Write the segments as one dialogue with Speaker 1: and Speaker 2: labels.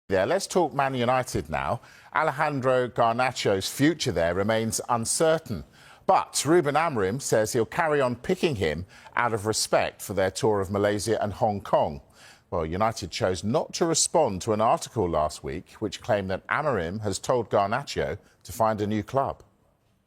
Speaker 1: There, let's talk Man United now. Alejandro Garnacho's future there remains uncertain. But Ruben Amorim says he'll carry on picking him out of respect for their tour of Malaysia and Hong Kong. Well, United chose not to respond to an article last week which claimed that Amorim has told Garnacho to find a new club.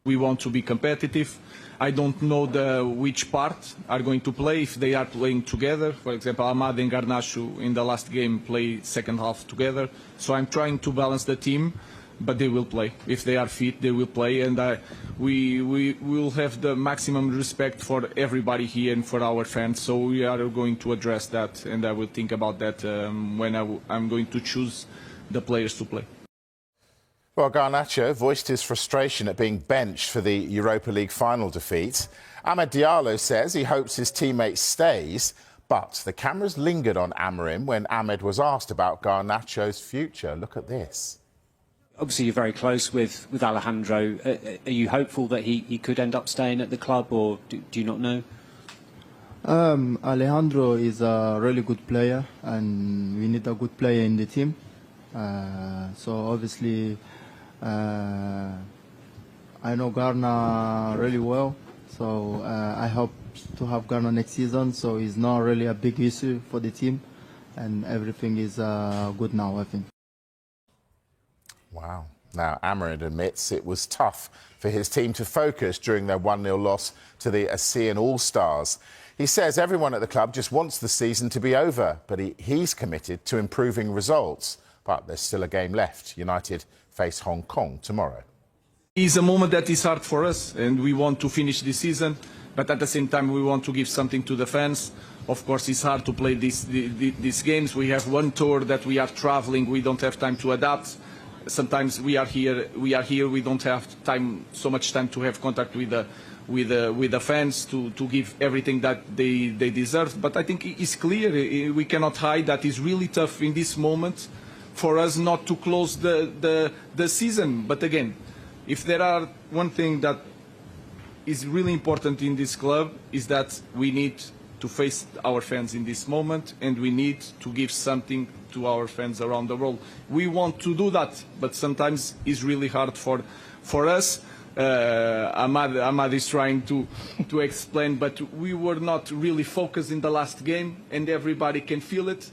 Speaker 2: We want to be competitive. I don't know which part are going to play, if they are playing together. For example, Amad and Garnacho in the last game play second half together. So I'm trying to balance the team, but they will play. If they are fit, they will play. And we will have the maximum respect for everybody here and for our fans. So we are going to address that, and I will think about that when I'm going to choose the players to play.
Speaker 1: Well, Garnacho voiced his frustration at being benched for the Europa League final defeat. Amad Diallo says he hopes his teammate stays, but the cameras lingered on Amorim when Ahmed was asked about Garnacho's future. Look at this.
Speaker 3: Obviously, you're very close with Alejandro. Are you hopeful that he could end up staying at the club, or do you not know?
Speaker 4: Alejandro is a really good player, and we need a good player in the team. So obviously, I know Garna really well, so I hope to have Garna next season. So it's not really a big issue for the team, and everything is good now, I think.
Speaker 1: Wow. Now, Amorim admits it was tough for his team to focus during their 1-0 loss to the ASEAN All-Stars. He says everyone at the club just wants the season to be over, but he's committed to improving results. But there's still a game left. United face Hong Kong tomorrow.
Speaker 2: It's a moment that is hard for us, and we want to finish this season, but at the same time we want to give something to the fans. Of course, it's hard to play these games. We have one tour that we are traveling. We don't have time to adapt. Sometimes we are here. We don't have so much time to have contact with the fans to give everything that they deserve. But I think it's clear. We cannot hide that it's really tough in this moment for us not to close the season. But again, if there are one thing that is really important in this club is that we need to face our fans in this moment, and we need to give something to our fans around the world. We want to do that, but sometimes it's really hard for us. Amad is trying to explain, but we were not really focused in the last game, and everybody can feel it.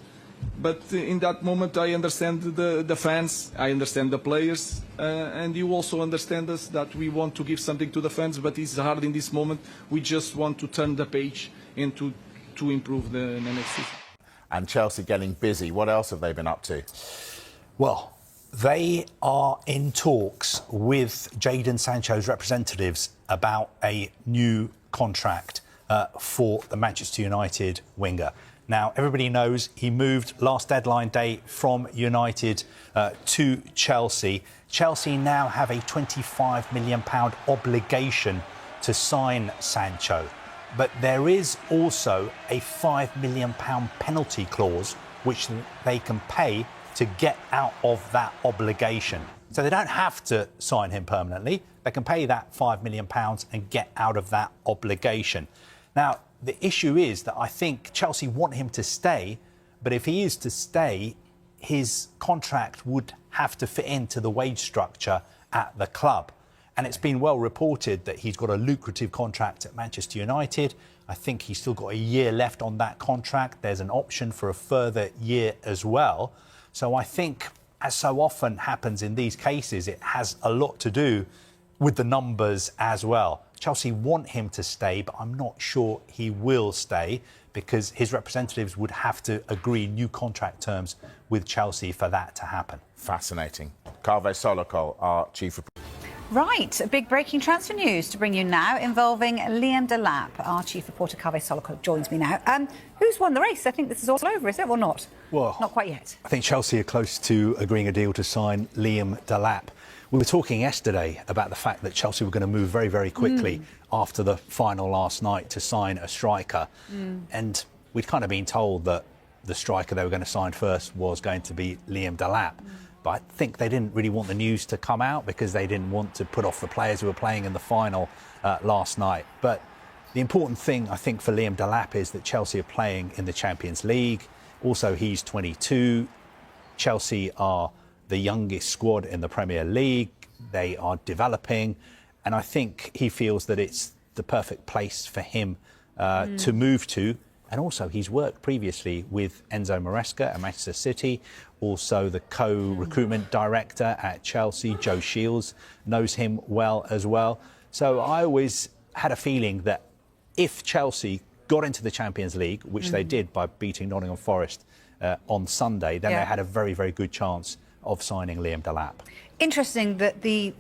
Speaker 2: But in that moment, I understand the fans, I understand the players, and you also understand us that we want to give something to the fans, but it's hard in this moment. We just want to turn the page and to improve the next season.
Speaker 1: And Chelsea getting busy. What else have they been up to?
Speaker 5: Well, they are in talks with Jadon Sancho's representatives about a new contract for the Manchester United winger. Now, everybody knows he moved last deadline day from United to Chelsea. Chelsea now have a £25 million obligation to sign Sancho. But there is also a £5 million penalty clause which they can pay to get out of that obligation. So they don't have to sign him permanently. They can pay that £5 million and get out of that obligation. Now, the issue is that I think Chelsea want him to stay, but if he is to stay, his contract would have to fit into the wage structure at the club. And it's been well reported that he's got a lucrative contract at Manchester United. I think he's still got a year left on that contract. There's an option for a further year as well. So I think, as so often happens in these cases, it has a lot to do with the numbers as well. Chelsea want him to stay, but I'm not sure he will stay because his representatives would have to agree new contract terms with Chelsea for that to happen.
Speaker 1: Fascinating. Kaveh Solokol, our chief reporter.
Speaker 6: Right, big breaking transfer news to bring you now involving Liam Delap. Our chief reporter, Kaveh Solokol, joins me now. Who's won the race? I think this is all over, is it, or not?
Speaker 5: Well,
Speaker 6: not quite yet.
Speaker 5: I think Chelsea are close to agreeing a deal to sign Liam Delap. We were talking yesterday about the fact that Chelsea were going to move very, very quickly after the final last night to sign a striker. And we'd kind of been told that the striker they were going to sign first was going to be Liam Delap. But I think they didn't really want the news to come out because they didn't want to put off the players who were playing in the final last night. But the important thing, I think, for Liam Delap is that Chelsea are playing in the Champions League. Also, he's 22. Chelsea are the youngest squad in the Premier League. They are developing, and I think he feels that it's the perfect place for him to move to. And also, he's worked previously with Enzo Maresca at Manchester City, also the co-recruitment director at Chelsea, Joe Shields, knows him well as well. So I always had a feeling that if Chelsea got into the Champions League, which they did by beating Nottingham Forest on Sunday, then they had a very, very good chance of signing Liam Delap.
Speaker 6: Interesting that the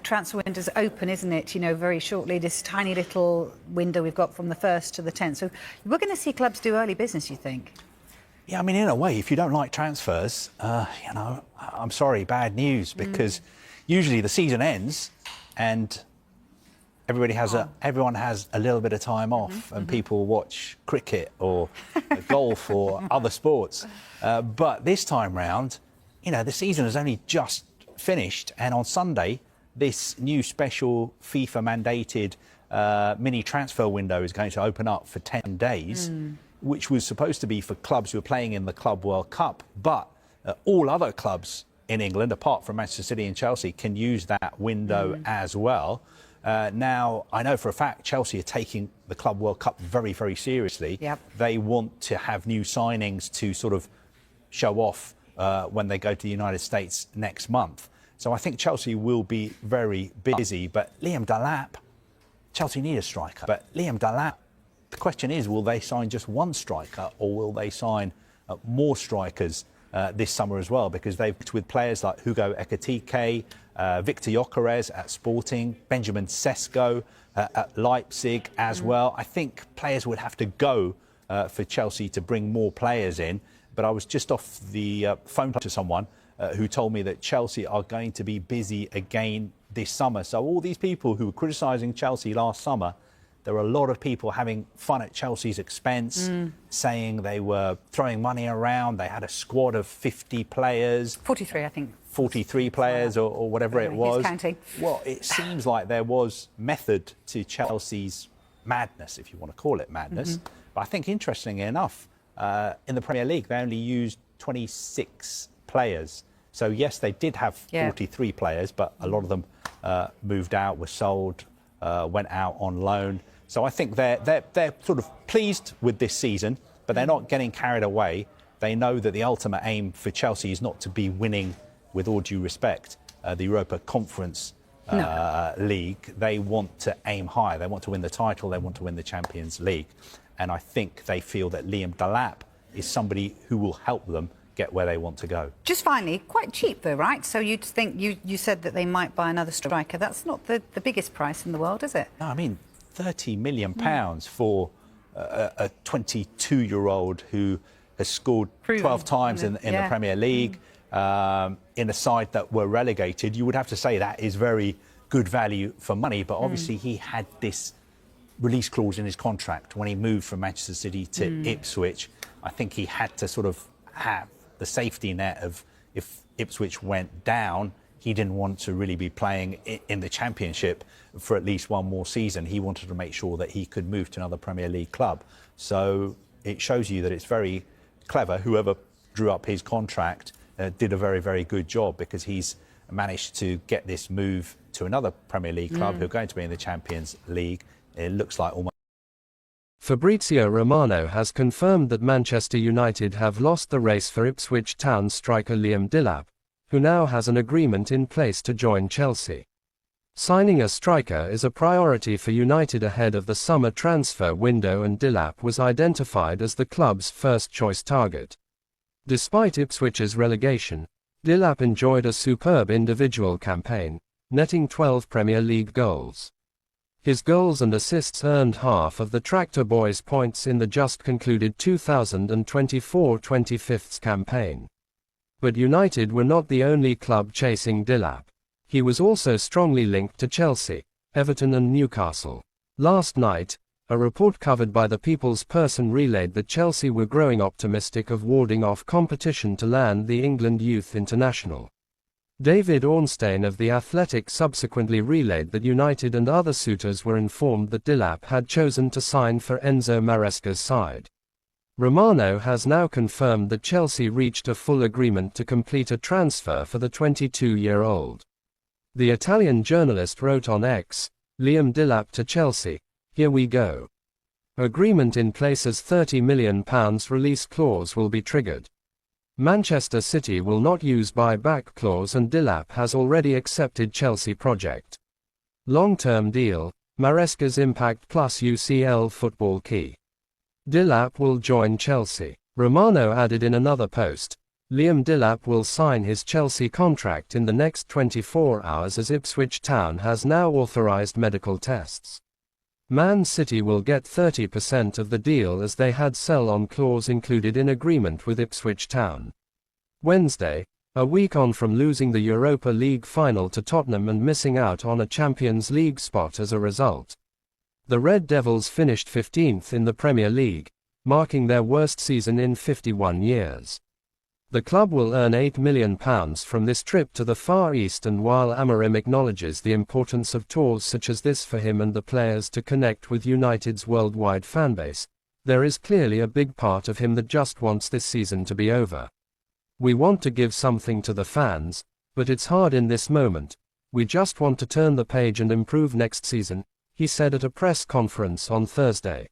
Speaker 6: transfer window's open, isn't it? Very shortly, this tiny little window we've got from the 1st to the 10th. So we're going to see clubs do early business, you think?
Speaker 5: Yeah, I mean, in a way, if you don't like transfers, I'm sorry, bad news, because usually the season ends and everyone has a little bit of time off, and people watch cricket or golf or other sports. But this time round, the season has only just finished, and on Sunday, this new special FIFA-mandated mini transfer window is going to open up for 10 days, which was supposed to be for clubs who are playing in the Club World Cup. But all other clubs in England, apart from Manchester City and Chelsea, can use that window as well. Now, I know for a fact Chelsea are taking the Club World Cup very, very seriously.
Speaker 6: Yep.
Speaker 5: They want to have new signings to sort of show off when they go to the United States next month. So I think Chelsea will be very busy. But Liam Delap, Chelsea need a striker. But Liam Delap, the question is, will they sign just one striker, or will they sign more strikers this summer as well? Because they've worked with players like Hugo Ekitike, Victor Gyökeres at Sporting, Benjamin Sesko at Leipzig as well. I think players would have to go for Chelsea to bring more players in. But I was just off the phone to someone who told me that Chelsea are going to be busy again this summer. So all these people who were criticising Chelsea last summer, there were a lot of people having fun at Chelsea's expense, saying they were throwing money around. They had a squad of 50 players.
Speaker 6: 43, I think.
Speaker 5: 43 players or whatever it was.
Speaker 6: He's counting.
Speaker 5: Well, it seems like there was method to Chelsea's madness, if you want to call it madness. But I think, interestingly enough, in the Premier League, they only used 26 players. So, yes, they did have 43 players, but a lot of them moved out, were sold, went out on loan. So I think they're sort of pleased with this season, but they're not getting carried away. They know that the ultimate aim for Chelsea is not to be winning, with all due respect, the Europa Conference League. They want to aim high. They want to win the title. They want to win the Champions League. And I think they feel that Liam Delap is somebody who will help them get where they want to go.
Speaker 6: Just finally, quite cheap though, right? So you'd think, you said that they might buy another striker. That's not the biggest price in the world, is it?
Speaker 5: No, I mean, £30 million for a 22-year-old who has scored 12 times in the Premier League, in a side that were relegated. You would have to say that is very good value for money, but obviously he had this release clause in his contract when he moved from Manchester City to Ipswich. I think he had to sort of have the safety net of, if Ipswich went down, he didn't want to really be playing in the Championship for at least one more season. He wanted to make sure that he could move to another Premier League club. So it shows you that it's very clever. Whoever drew up his contract did a very, very good job, because he's managed to get this move to another Premier League club who are going to be in the Champions League. It looks like almost.
Speaker 7: Fabrizio Romano has confirmed that Manchester United have lost the race for Ipswich Town striker Liam Delap, who now has an agreement in place to join Chelsea. Signing a striker is a priority for United ahead of the summer transfer window, and Delap was identified as the club's first-choice target. Despite Ipswich's relegation, Delap enjoyed a superb individual campaign, netting 12 Premier League goals. His goals and assists earned half of the Tractor Boys' points in the just concluded 2024-25 campaign. But United were not the only club chasing Delap. He was also strongly linked to Chelsea, Everton and Newcastle. Last night, a report covered by the People's Person relayed that Chelsea were growing optimistic of warding off competition to land the England youth international. David Ornstein of The Athletic subsequently relayed that United and other suitors were informed that Delap had chosen to sign for Enzo Maresca's side. Romano has now confirmed that Chelsea reached a full agreement to complete a transfer for the 22-year-old. The Italian journalist wrote on X, "Liam Delap to Chelsea, here we go. Agreement in place as £30 million release clause will be triggered. Manchester City will not use buyback clause and Delap has already accepted Chelsea project. Long-term deal, Maresca's impact plus UCL football key. Delap will join Chelsea." Romano added in another post, "Liam Delap will sign his Chelsea contract in the next 24 hours as Ipswich Town has now authorised medical tests. Man City will get 30% of the deal as they had sell-on clause included in agreement with Ipswich Town." Wednesday, a week on from losing the Europa League final to Tottenham and missing out on a Champions League spot as a result. The Red Devils finished 15th in the Premier League, marking their worst season in 51 years. The club will earn £8 million from this trip to the Far East, and while Amorim acknowledges the importance of tours such as this for him and the players to connect with United's worldwide fanbase, there is clearly a big part of him that just wants this season to be over. "We want to give something to the fans, but it's hard in this moment. We just want to turn the page and improve next season," he said at a press conference on Thursday.